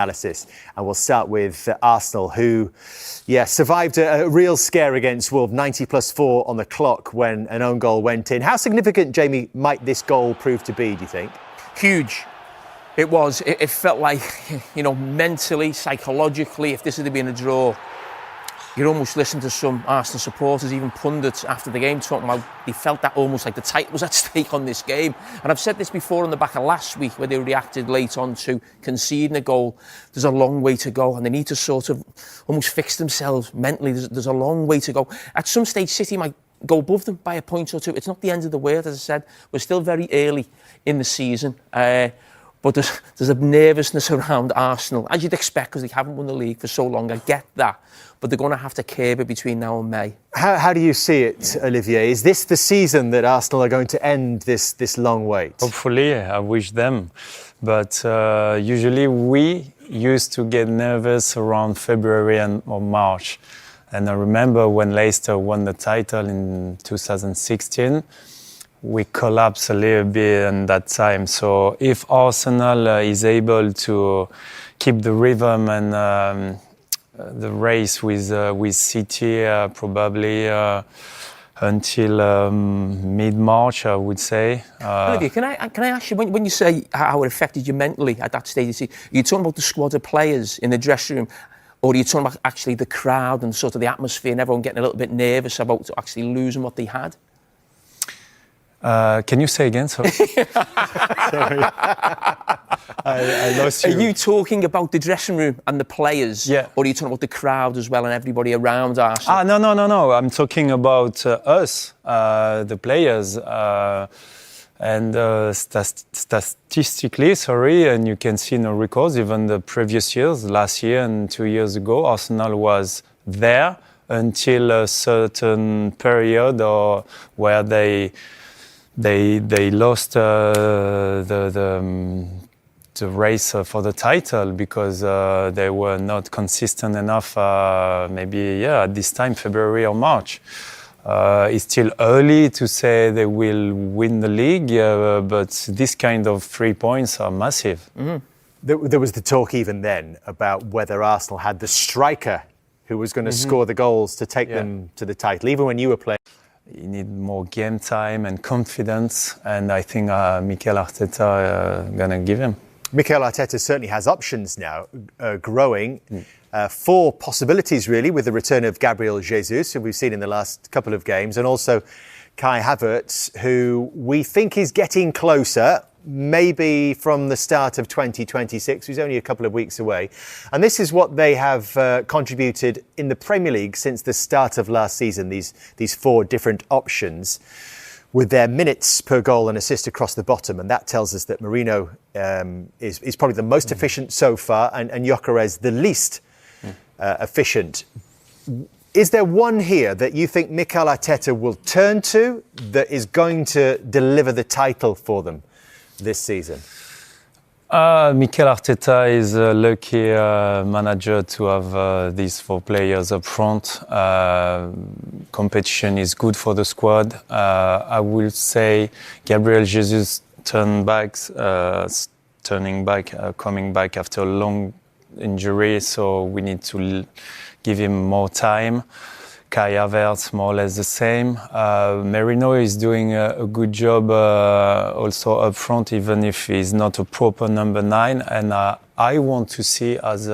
analysis, and we'll start with Arsenal, who survived a real scare against Wolves, 90+4 on the clock when an own goal went in. How significant, Jamie, might this goal prove to be, do you think? Huge. It was. It felt like, mentally, psychologically, if this had been a draw, you'd almost listen to some Arsenal supporters, even pundits after the game, talking about they felt that almost like the title was at stake on this game. And I've said this before on the back of last week, where they reacted late on to conceding a goal. There's a long way to go, and they need to sort of almost fix themselves mentally. There's a long way to go. At some stage, City might go above them by a point or two. It's not the end of the world, as I said. We're still very early in the season. But there's a nervousness around Arsenal, as you'd expect, because they haven't won the league for so long. I get that. But they're going to have to curb it between now and May. How do you see it, Olivier? Is this the season that Arsenal are going to end this long wait? Hopefully, I wish them. But usually we used to get nervous around February or March. And I remember when Leicester won the title in 2016, we collapsed a little bit in that time. So if Arsenal is able to keep the rhythm and the race with City probably until mid-March, I would say. Olivia, can I ask you, when you say how it affected you mentally at that stage, are you talking about the squad of players in the dressing room, or are you talking about actually the crowd and sort of the atmosphere and everyone getting a little bit nervous about actually losing what they had? Can you say again? Sorry. Sorry. I lost you. Are you talking about the dressing room and the players? Yeah. Or are you talking about the crowd as well and everybody around Arsenal? No. I'm talking about us, the players. And statistically, and you can see in the records, even the previous years, last year and 2 years ago, Arsenal was there until a certain period where they lost the race for the title because they were not consistent enough, at this time, February or March. It's still early to say they will win the league, but this kind of 3 points are massive. Mm-hmm. There was the talk even then about whether Arsenal had the striker who was going to score the goals to take them to the title, even when you were playing. You need more game time and confidence, and I think Mikel Arteta going to give him. Mikel Arteta certainly has options now, growing. 4 possibilities, really, with the return of Gabriel Jesus, who we've seen in the last couple of games, and also Kai Havertz, who we think is getting closer, maybe from the start of 2026, who's only a couple of weeks away. And this is what they have contributed in the Premier League since the start of last season, these 4 different options, with their minutes per goal and assist across the bottom. And that tells us that Merino is probably the most efficient so far, and Gyökeres the least efficient. Is there one here that you think Mikel Arteta will turn to that is going to deliver the title for them this season? Mikel Arteta is a lucky manager to have these 4 players up front. Competition is good for the squad. I will say Gabriel Jesus coming back after a long injury, so we need to give him more time. Kai Havertz, more or less the same. Merino is doing a good job also up front, even if he's not a proper number 9. And I want to see as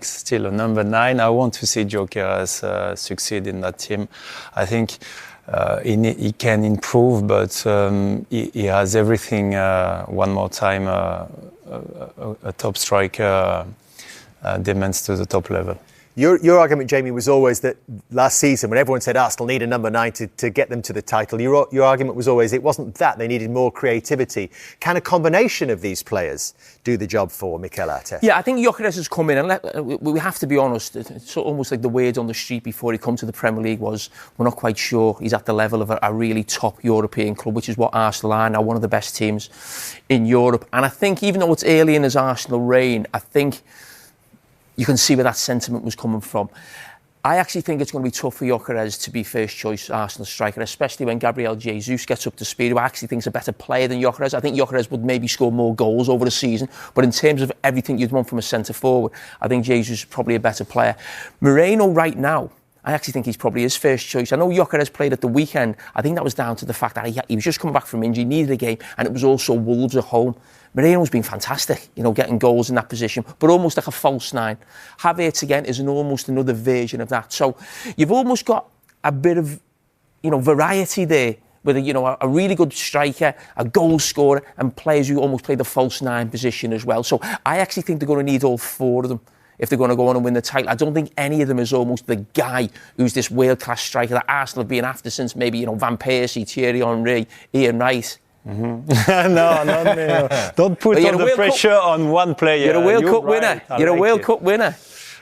still a number 9. I want to see Gyökeres succeed in that team. I think he can improve, but he has everything. One more time, a top striker demands to the top level. Your argument, Jamie, was always that last season, when everyone said Arsenal need a number 9 to get them to the title, your argument was always it wasn't that, they needed more creativity. Can a combination of these players do the job for Mikel Arteta? Yeah, I think Gyökeres has come in, and we have to be honest, it's almost like the word on the street before he come to the Premier League was, we're not quite sure he's at the level of a really top European club, which is what Arsenal are now, one of the best teams in Europe. And I think even though it's early in his Arsenal reign, I think you can see where that sentiment was coming from. I actually think it's going to be tough for Gyökeres to be first choice Arsenal striker, especially when Gabriel Jesus gets up to speed, who I actually think is a better player than Gyökeres. I think Gyökeres would maybe score more goals over the season, but in terms of everything you'd want from a centre forward, I think Jesus is probably a better player. Moreno right now, I actually think he's probably his first choice. I know Gyökeres played at the weekend. I think that was down to the fact that he was just coming back from injury, needed a game, and it was also Wolves at home. Moreno's been fantastic, getting goals in that position, but almost like a false nine. Havertz again is almost another version of that. So you've almost got a bit of, variety there with a really good striker, a goal scorer, and players who almost play the false nine position as well. So I actually think they're going to need all four of them if they're going to go on and win the title. I don't think any of them is almost the guy who's this world-class striker that Arsenal have been after since maybe, Van Persie, Thierry Henry, Ian Wright. Mm-hmm. No. Don't put all the pressure on one player. You're a World Cup winner. You're a World Cup winner.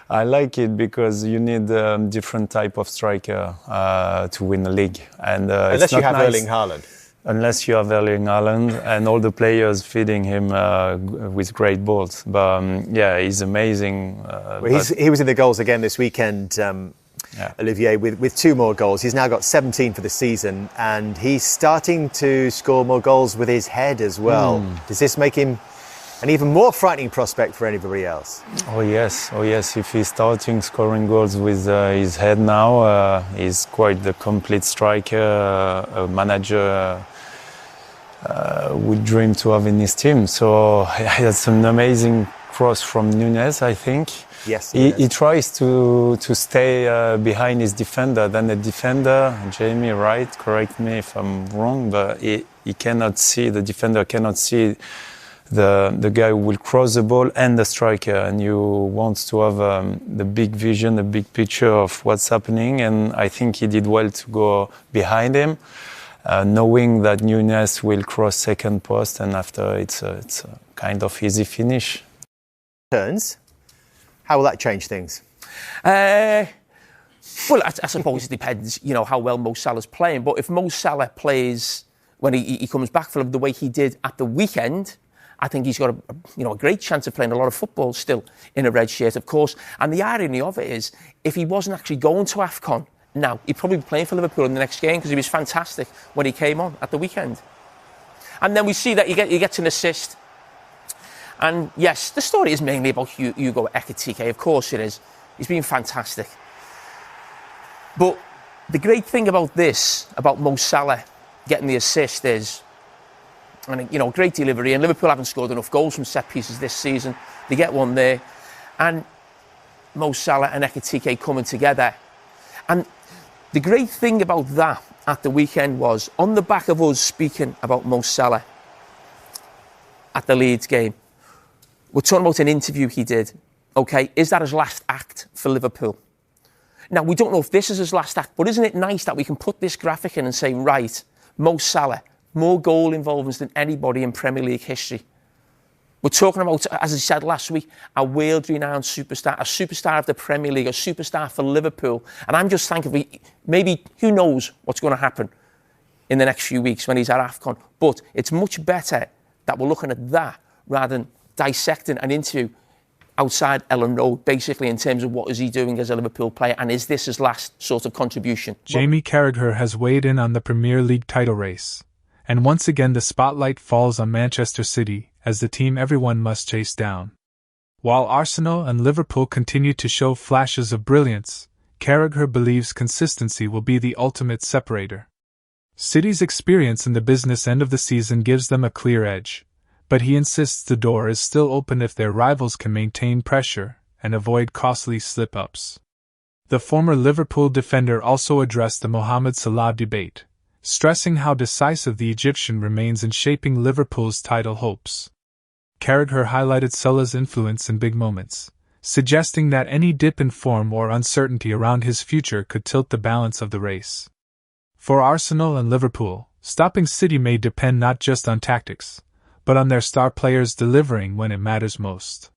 I like it because you need a different type of striker to win the league. And unless you have Erling Haaland. Unless you have Erling Haaland and all the players feeding him with great balls. But he's amazing. He was in the goals again this weekend, Olivier, with 2 more goals. He's now got 17 for the season, and he's starting to score more goals with his head as well. Does this make him an even more frightening prospect for anybody else? Oh yes. If he's starting scoring goals with his head now, he's quite the complete striker, a manager would dream to have in his team. So that's an amazing cross from Núñez, I think. Yes, he tries to stay behind his defender. Then the defender, Jamie Wright, correct me if I'm wrong, but he cannot see, the defender cannot see the guy who will cross the ball and the striker, and you want to have the big vision, the big picture of what's happening, and I think he did well to go behind him, knowing that Núñez will cross second post, and after it's a kind of easy finish. Turns. How will that change things? Well, I suppose it depends, how well Mo Salah's playing. But if Mo Salah plays when he comes back from the way he did at the weekend, I think he's got a great chance of playing a lot of football still in a red shirt, of course. And the irony of it is, if he wasn't actually going to AFCON now, he'd probably be playing for Liverpool in the next game because he was fantastic when he came on at the weekend. And then we see that he gets an assist. And yes, the story is mainly about Hugo Ekitike. Of course it is. He's been fantastic. But the great thing about Mo Salah getting the assist is, and great delivery. And Liverpool haven't scored enough goals from set pieces this season. They get one there, and Mo Salah and Ekitike coming together. And the great thing about that at the weekend was, on the back of us speaking about Mo Salah at the Leeds game, we're talking about an interview he did. Okay, is that his last act for Liverpool? Now, we don't know if this is his last act, but isn't it nice that we can put this graphic in and say, right, Mo Salah, more goal involvements than anybody in Premier League history. We're talking about, as I said last week, a world-renowned superstar, a superstar of the Premier League, a superstar for Liverpool. And I'm just thinking, maybe, who knows what's going to happen in the next few weeks when he's at AFCON. But it's much better that we're looking at that rather than dissecting an interview outside Ellen Road, basically, in terms of what is he doing as a Liverpool player, and is this his last sort of contribution? Jamie Carragher has weighed in on the Premier League title race, and once again the spotlight falls on Manchester City as the team everyone must chase down. While Arsenal and Liverpool continue to show flashes of brilliance, Carragher believes consistency will be the ultimate separator. City's experience in the business end of the season gives them a clear edge, but he insists the door is still open if their rivals can maintain pressure and avoid costly slip-ups. The former Liverpool defender also addressed the Mohamed Salah debate, stressing how decisive the Egyptian remains in shaping Liverpool's title hopes. Carragher highlighted Salah's influence in big moments, suggesting that any dip in form or uncertainty around his future could tilt the balance of the race. For Arsenal and Liverpool, stopping City may depend not just on tactics, but on their star players delivering when it matters most.